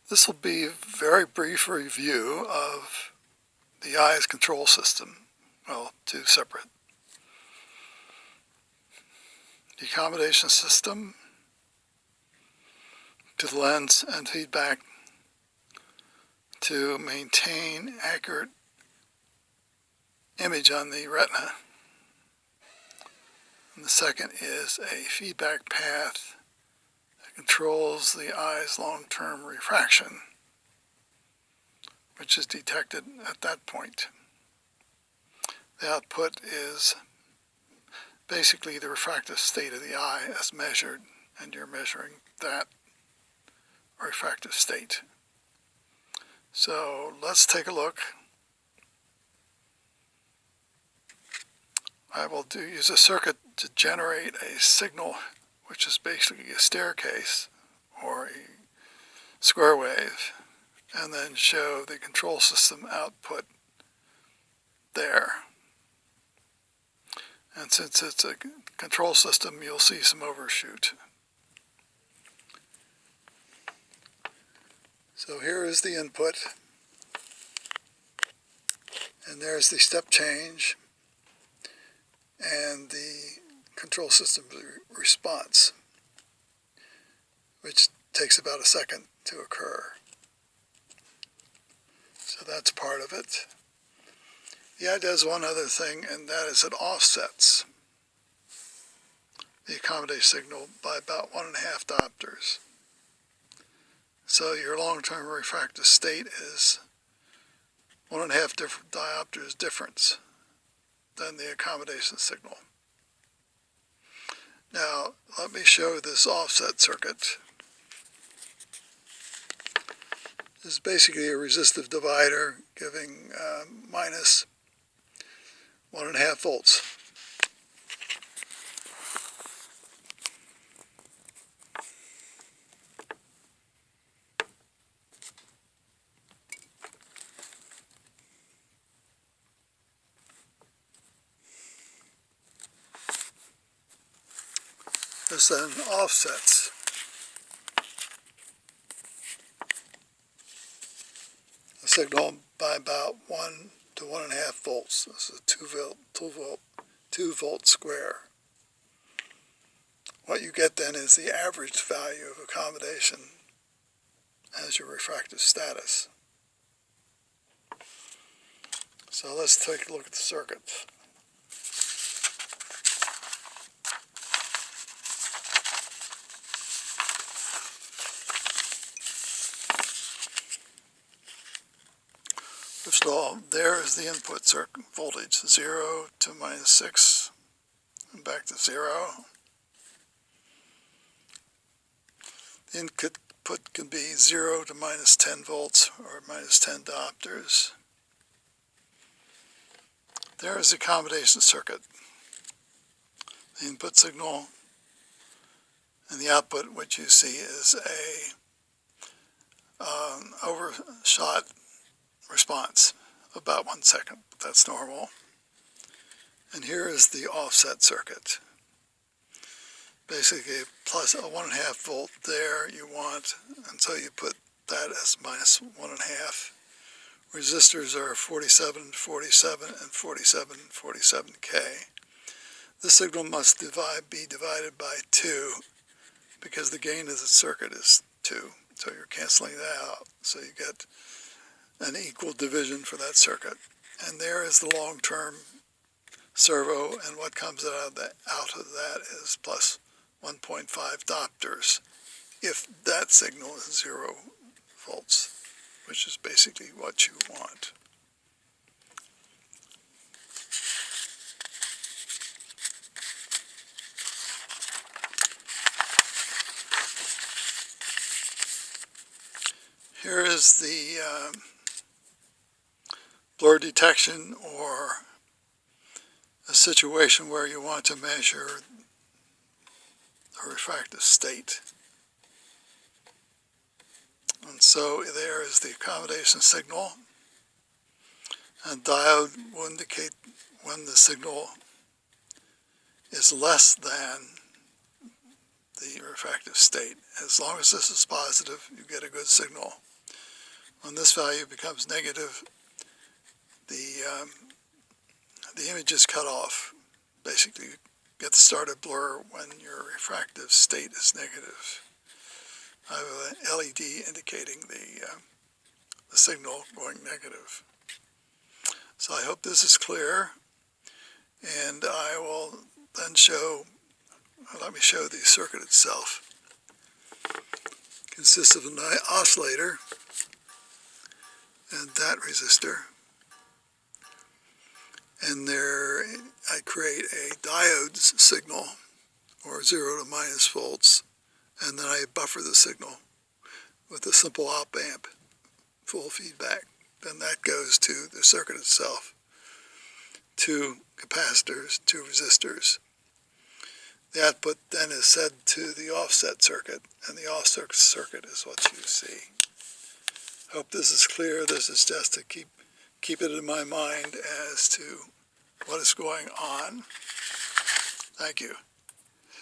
This will be a very brief review of the eye's control system. Well, two separate. The accommodation system to the lens and feedback to maintain accurate image on the retina. And the second is a feedback path that controls the eye's long-term refraction, which is detected at that point. The output is basically the refractive state of the eye as measured, and you're measuring that refractive state. So let's take a look. I will use a circuit to generate a signal, which is basically a staircase or a square wave, and then show the control system output there. And since it's a control system, you'll see some overshoot. So here is the input, and there's the step change and the control system response, which takes about a second to occur. So that's part of it. The eye does one other thing, and that is it offsets the accommodation signal by about 1.5 diopters. So your long-term refractive state is 1.5 different diopters difference than the accommodation signal. Now, let me show this offset circuit. This is basically a resistive divider giving minus 1.5 volts. This then offsets the signal by about 1 to 1.5 volts. This is a 2 volt square. What you get then is the average value of accommodation as your refractive status. So let's take a look at the circuit. First of all, there is the input circuit voltage, 0 to -6, and back to 0. The input can be 0 to -10 volts or -10 diopters. There is the accommodation circuit. The input signal and the output, which you see is a overshot response, about 1 second. That's normal. And here is the offset circuit. Basically, plus a 1.5 volt there you want, and so you put that as -1.5. Resistors are 47, 47, and 47, 47K. This signal must be divided by 2 because the gain of the circuit is 2. So you're canceling that out. So you get an equal division for that circuit. And there is the long-term servo, and what comes out of that is plus 1.5 diopters if that signal is 0 volts, which is basically what you want. Here is the blur detection, or a situation where you want to measure the refractive state. And so there is the accommodation signal, and diode will indicate when the signal is less than the refractive state. As long as this is positive, you get a good signal. When this value becomes negative, the image is cut off. Basically, you get the started blur when your refractive state is negative. I have an LED indicating the signal going negative. So I hope this is clear, and I will then let me show the circuit itself. It consists of an oscillator and that resistor, and there I create a diode signal, or 0 to minus volts, and then I buffer the signal with a simple op amp, full feedback. Then that goes to the circuit itself, 2 capacitors, 2 resistors. The output then is set to the offset circuit, and the offset circuit is what you see. Hope this is clear. This is just to keep it in my mind as to what is going on. Thank you.